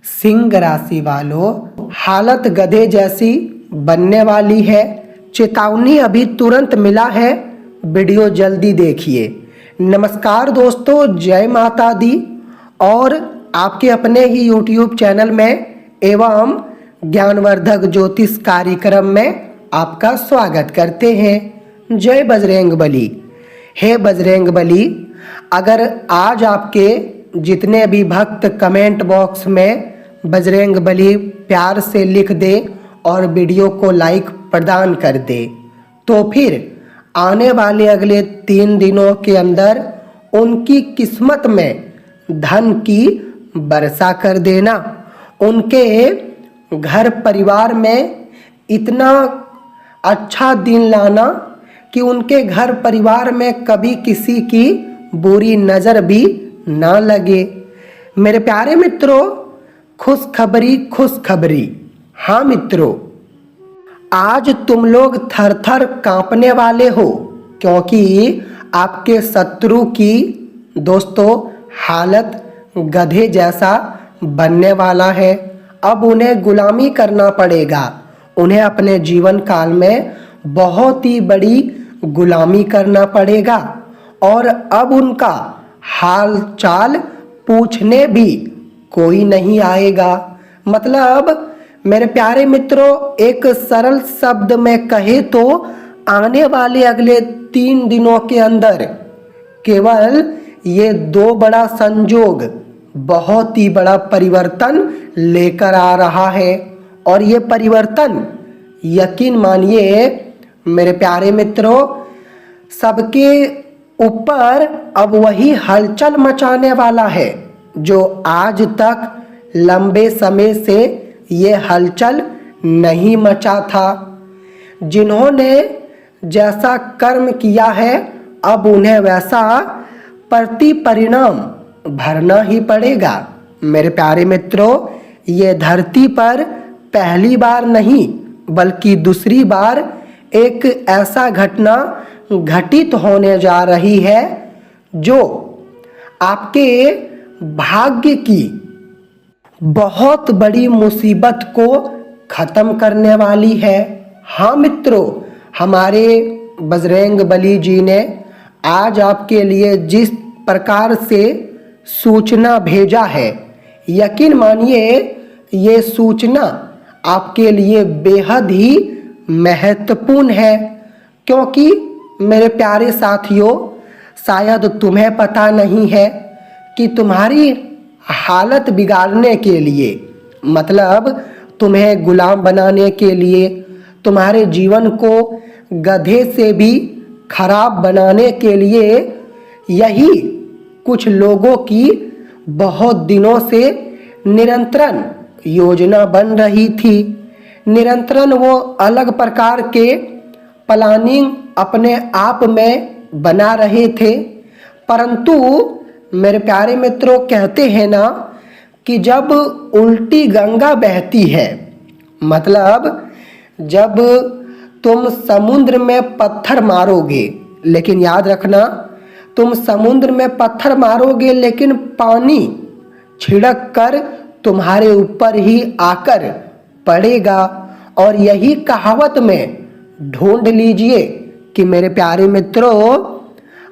सिंह राशि वालों, हालत गधे जैसी बनने वाली है। चेतावनी अभी तुरंत मिला है, वीडियो जल्दी देखिए। नमस्कार दोस्तों, जय माता दी। और आपके अपने ही YouTube चैनल में एवं ज्ञानवर्धक ज्योतिष कार्यक्रम में आपका स्वागत करते हैं। जय बजरंगबली। हे बजरंगबली, अगर आज आपके जितने भी भक्त कमेंट बॉक्स में बजरंगबली प्यार से लिख दे और वीडियो को लाइक प्रदान कर दे, तो फिर आने वाले अगले 3 दिनों के अंदर उनकी किस्मत में धन की वर्षा कर देना। उनके घर परिवार में इतना अच्छा दिन लाना कि उनके घर परिवार में कभी किसी की बुरी नज़र भी ना लगे। मेरे प्यारे मित्रों, खुशखबरी। हाँ मित्रों, आज तुम लोग थर थर कांपने वाले हो, क्योंकि आपके शत्रु की दोस्तों हालत गधे जैसा बनने वाला है। अब उन्हें गुलामी करना पड़ेगा। उन्हें अपने जीवन काल में बहुत ही बड़ी गुलामी करना पड़ेगा और अब उनका हाल चाल पूछने भी कोई नहीं आएगा। मतलब मेरे प्यारे मित्रों, एक सरल शब्द में कहे तो आने वाले अगले 3 दिनों के अंदर केवल ये 2 बड़ा संयोग बहुत ही बड़ा परिवर्तन लेकर आ रहा है। और ये परिवर्तन यकीन मानिए मेरे प्यारे मित्रों, सबके ऊपर अब वही हलचल मचाने वाला है जो आज तक लंबे समय से ये हलचल नहीं मचा था। जिन्होंने जैसा कर्म किया है, अब उन्हें वैसा परिणाम भरना ही पड़ेगा। मेरे प्यारे मित्रों, ये धरती पर पहली बार नहीं बल्कि दूसरी बार एक ऐसा घटना घटित होने जा रही है जो आपके भाग्य की बहुत बड़ी मुसीबत को खत्म करने वाली है। हाँ मित्रों, हमारे बजरंगबली जी ने आज आपके लिए जिस प्रकार से सूचना भेजा है, यकीन मानिए ये सूचना आपके लिए बेहद ही महत्वपूर्ण है। क्योंकि मेरे प्यारे साथियों, शायद तुम्हें पता नहीं है कि तुम्हारी हालत बिगाड़ने के लिए, मतलब तुम्हें गुलाम बनाने के लिए, तुम्हारे जीवन को गधे से भी खराब बनाने के लिए यही कुछ लोगों की बहुत दिनों से निरंतरन योजना बन रही थी। निरंतरन वो अलग प्रकार के प्लानिंग अपने आप में बना रहे थे। परंतु मेरे प्यारे मित्रों, कहते हैं ना कि जब उल्टी गंगा बहती है, मतलब जब तुम समुद्र में पत्थर मारोगे, लेकिन याद रखना, तुम समुद्र में पत्थर मारोगे लेकिन पानी छिड़क कर तुम्हारे ऊपर ही आकर पड़ेगा। और यही कहावत में ढूंढ लीजिए कि मेरे प्यारे मित्रों,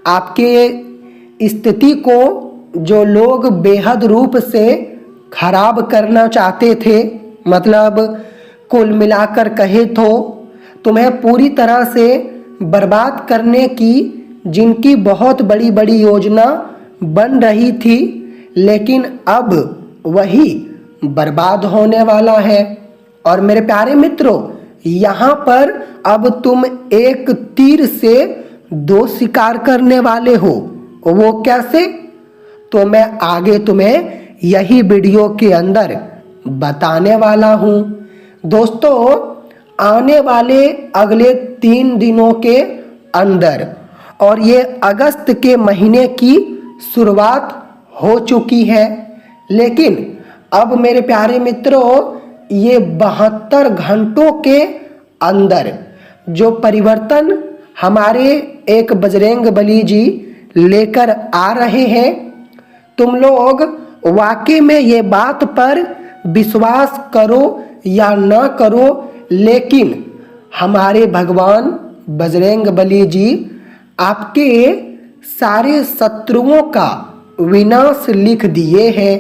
आपके स्थिति को जो लोग बेहद रूप से खराब करना चाहते थे, मतलब कुल मिलाकर कहे तो तुम्हें पूरी तरह से बर्बाद करने की जिनकी बहुत बड़ी बड़ी योजना बन रही थी, लेकिन अब वही बर्बाद होने वाला है। और मेरे प्यारे मित्रों, यहाँ पर अब तुम एक तीर से 2 शिकार करने वाले हो। वो कैसे? तो मैं आगे तुम्हें यही वीडियो के अंदर बताने वाला हूँ। दोस्तों, आने वाले अगले 3 दिनों के अंदर, और ये अगस्त के महीने की शुरुआत हो चुकी है, लेकिन अब मेरे प्यारे मित्रों, ये 72 घंटों के अंदर जो परिवर्तन हमारे एक बजरंगबली जी लेकर आ रहे हैं, तुम लोग वाकई में ये बात पर विश्वास करो या ना करो, लेकिन हमारे भगवान बजरंगबली जी आपके सारे शत्रुओं का विनाश लिख दिए हैं।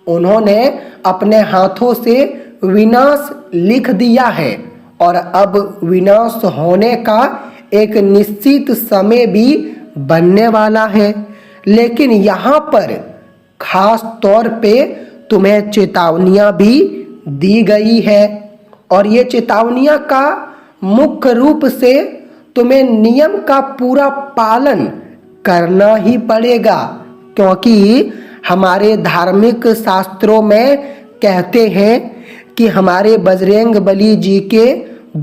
उन्होंने अपने हाथों से विनाश लिख दिया है और अब विनाश होने का एक निश्चित समय भी बनने वाला है। लेकिन यहाँ पर खास तौर पे तुम्हें चेतावनियाँ भी दी गई है और ये चेतावनियाँ का मुख्य रूप से तुम्हें नियम का पूरा पालन करना ही पड़ेगा, क्योंकि हमारे धार्मिक शास्त्रों में कहते हैं कि हमारे बजरंगबली जी के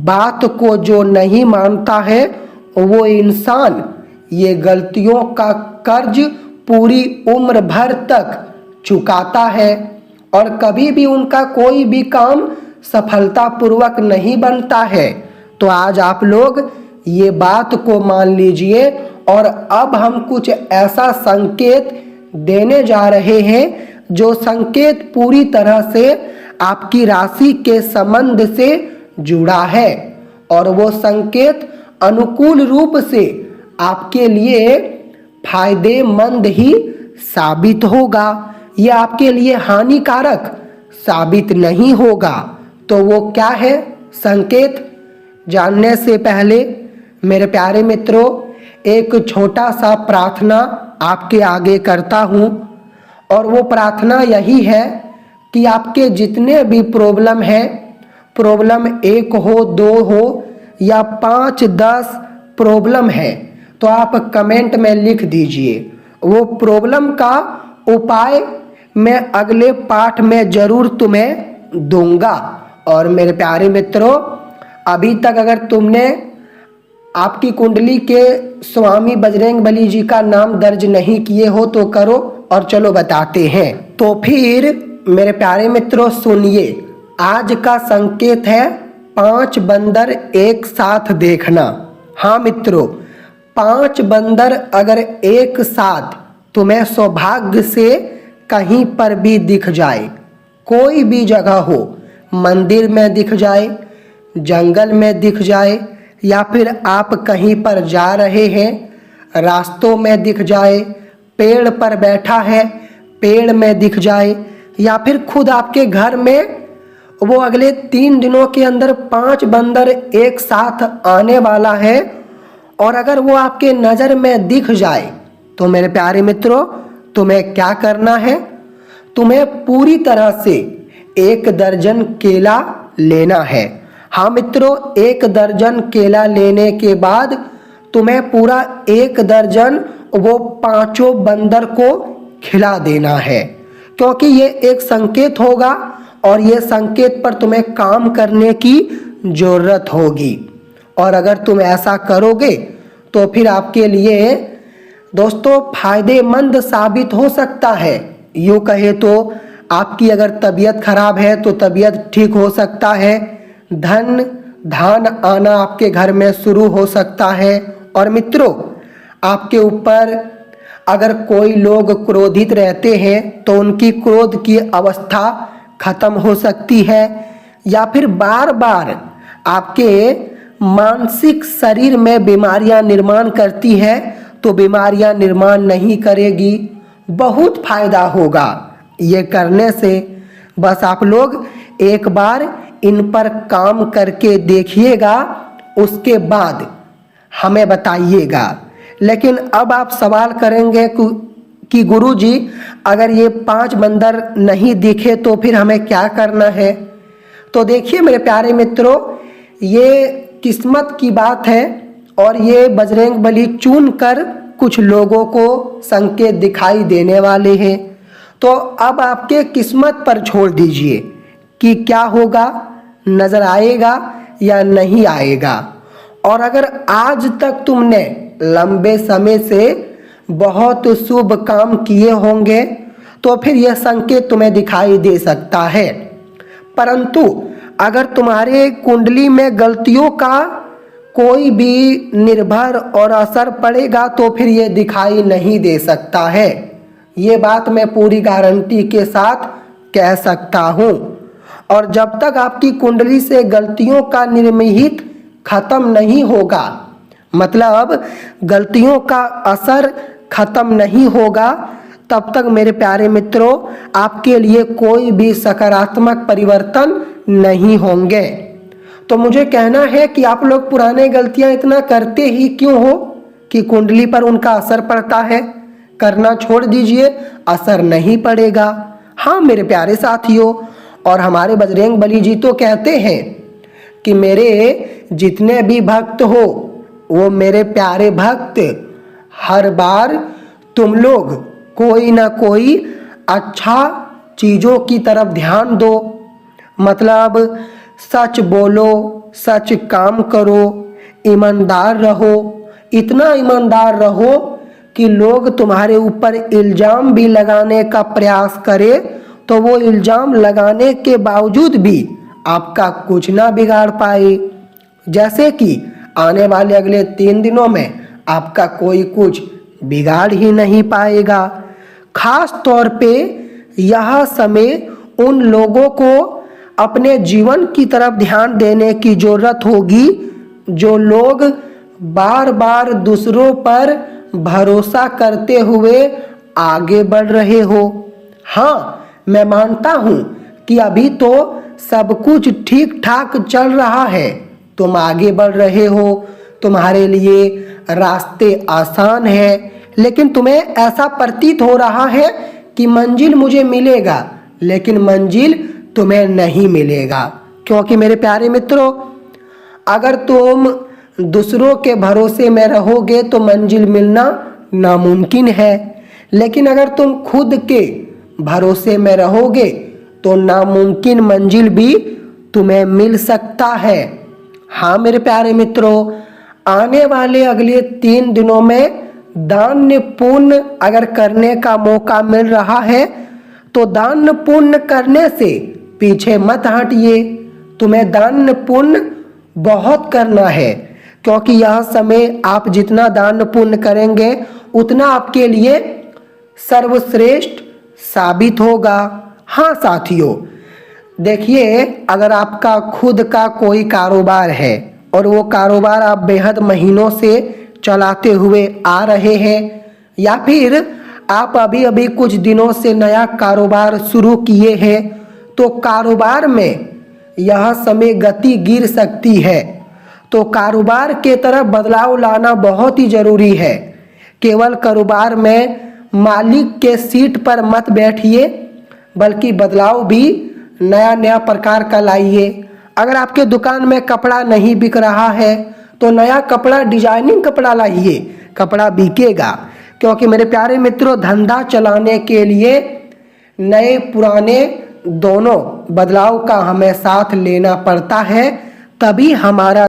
बात को जो नहीं मानता है वो इंसान ये गलतियों का कर्ज पूरी उम्र भर तक चुकाता है और कभी भी उनका कोई भी काम सफलतापूर्वक नहीं बनता है। तो आज आप लोग ये बात को मान लीजिए और अब हम कुछ ऐसा संकेत देने जा रहे हैं जो संकेत पूरी तरह से आपकी राशि के संबंध से जुड़ा है और वो संकेत अनुकूल रूप से आपके लिए फायदेमंद ही साबित होगा, यह आपके लिए हानिकारक साबित नहीं होगा। तो वो क्या है संकेत, जानने से पहले मेरे प्यारे मित्रों एक छोटा सा प्रार्थना आपके आगे करता हूँ और वो प्रार्थना यही है कि आपके जितने भी प्रॉब्लम है, प्रॉब्लम 1 हो 2 हो या 5 10 प्रॉब्लम है, तो आप कमेंट में लिख दीजिए। वो प्रॉब्लम का उपाय मैं अगले पाठ में ज़रूर तुम्हें दूंगा। और मेरे प्यारे मित्रों अभी तक अगर तुमने आपकी कुंडली के स्वामी बजरंगबली जी का नाम दर्ज नहीं किए हो तो करो और चलो बताते हैं। तो फिर मेरे प्यारे मित्रों सुनिए, आज का संकेत है 5 बंदर एक साथ देखना। हाँ मित्रों, 5 बंदर अगर एक साथ तुम्हें सौभाग्य से कहीं पर भी दिख जाए, कोई भी जगह हो, मंदिर में दिख जाए, जंगल में दिख जाए या फिर आप कहीं पर जा रहे हैं, रास्तों में दिख जाए, पेड़ पर बैठा है, पेड़ में दिख जाए या फिर खुद आपके घर में वो अगले 3 दिनों के अंदर 5 बंदर एक साथ आने वाला है और अगर वो आपके नज़र में दिख जाए तो मेरे प्यारे मित्रों तुम्हें क्या करना है, तुम्हें पूरी तरह से 1 दर्जन केला लेना है। हाँ मित्रों, 1 दर्जन केला लेने के बाद तुम्हें पूरा 1 दर्जन वो 5 बंदर को खिला देना है, क्योंकि ये एक संकेत होगा और ये संकेत पर तुम्हें काम करने की ज़रूरत होगी। और अगर तुम ऐसा करोगे तो फिर आपके लिए दोस्तों फायदेमंद साबित हो सकता है। यूँ कहे तो आपकी अगर तबीयत खराब है तो तबीयत ठीक हो सकता है, धान आना आपके घर में शुरू हो सकता है और मित्रों आपके ऊपर अगर कोई लोग क्रोधित रहते हैं तो उनकी क्रोध की अवस्था खत्म हो सकती है या फिर बार बार आपके मानसिक शरीर में बीमारियां निर्माण करती है तो बीमारियां निर्माण नहीं करेगी, बहुत फायदा होगा ये करने से। बस आप लोग एक बार इन पर काम करके देखिएगा, उसके बाद हमें बताइएगा। लेकिन अब आप सवाल करेंगे कि गुरुजी अगर ये 5 बंदर नहीं दिखे तो फिर हमें क्या करना है। तो देखिए मेरे प्यारे मित्रों, ये किस्मत की बात है और ये बजरंगबली चुन कर कुछ लोगों को संकेत दिखाई देने वाले हैं। तो अब आपके किस्मत पर छोड़ दीजिए कि क्या होगा, नज़र आएगा या नहीं आएगा। और अगर आज तक तुमने लंबे समय से बहुत शुभ काम किए होंगे तो फिर यह संकेत तुम्हें दिखाई दे सकता है, परंतु अगर तुम्हारे कुंडली में गलतियों का कोई भी निर्भर और असर पड़ेगा तो फिर ये दिखाई नहीं दे सकता है। ये बात मैं पूरी गारंटी के साथ कह सकता हूँ। और जब तक आपकी कुंडली से गलतियों का निर्मित खत्म नहीं होगा, मतलब गलतियों का असर खत्म नहीं होगा, तब तक मेरे प्यारे मित्रों आपके लिए कोई भी सकारात्मक परिवर्तन नहीं होंगे। तो मुझे कहना है कि आप लोग पुराने गलतियां इतना करते ही क्यों हो कि कुंडली पर उनका असर पड़ता है। करना छोड़ दीजिए, असर नहीं पड़ेगा। हाँ मेरे प्यारे साथियों, और हमारे बजरंग बली जी तो कहते हैं कि मेरे जितने भी भक्त हो वो मेरे प्यारे भक्त, हर बार तुम लोग कोई ना कोई अच्छा चीज़ों की तरफ ध्यान दो, मतलब सच बोलो, सच काम करो, ईमानदार रहो। इतना ईमानदार रहो कि लोग तुम्हारे ऊपर इल्ज़ाम भी लगाने का प्रयास करें तो वो इल्ज़ाम लगाने के बावजूद भी आपका कुछ ना बिगाड़ पाए। जैसे कि आने वाले अगले 3 दिनों में आपका कोई कुछ बिगाड़ ही नहीं पाएगा। खास तौर पे यह समय उन लोगों को अपने जीवन की तरफ ध्यान देने की ज़रूरत होगी जो लोग बार बार दूसरों पर भरोसा करते हुए आगे बढ़ रहे हो। हाँ मैं मानता हूँ कि अभी तो सब कुछ ठीक ठाक चल रहा है, तुम आगे बढ़ रहे हो, तुम्हारे लिए रास्ते आसान हैं, लेकिन तुम्हें ऐसा प्रतीत हो रहा है कि मंजिल मुझे मिलेगा, लेकिन मंजिल तुम्हें नहीं मिलेगा। क्योंकि मेरे प्यारे मित्रों, अगर तुम दूसरों के भरोसे में रहोगे तो मंजिल मिलना नामुमकिन है, लेकिन अगर तुम खुद के भरोसे में रहोगे तो नामुमकिन मंजिल भी तुम्हें मिल सकता है। हाँ मेरे प्यारे मित्रों, आने वाले अगले 3 दिनों में दान पुण्य अगर करने का मौका मिल रहा है तो दान पुण्य करने से पीछे मत हटिए। तुम्हें दान पुण्य बहुत करना है, क्योंकि यह समय आप जितना दान पुण्य करेंगे उतना आपके लिए सर्वश्रेष्ठ साबित होगा। हाँ साथियों, देखिए अगर आपका खुद का कोई कारोबार है और वो कारोबार आप बेहद महीनों से चलाते हुए आ रहे हैं, या फिर आप अभी अभी कुछ दिनों से नया कारोबार शुरू किए हैं, तो कारोबार में यह समय गति गिर सकती है। तो कारोबार के तरफ बदलाव लाना बहुत ही ज़रूरी है। केवल कारोबार में मालिक के सीट पर मत बैठिए, बल्कि बदलाव भी नया नया प्रकार का लाइए। अगर आपके दुकान में कपड़ा नहीं बिक रहा है तो नया कपड़ा, डिजाइनिंग कपड़ा लाइए, कपड़ा बिकेगा। क्योंकि मेरे प्यारे मित्रों, धंधा चलाने के लिए नए पुराने दोनों बदलाव का हमें साथ लेना पड़ता है, तभी हमारा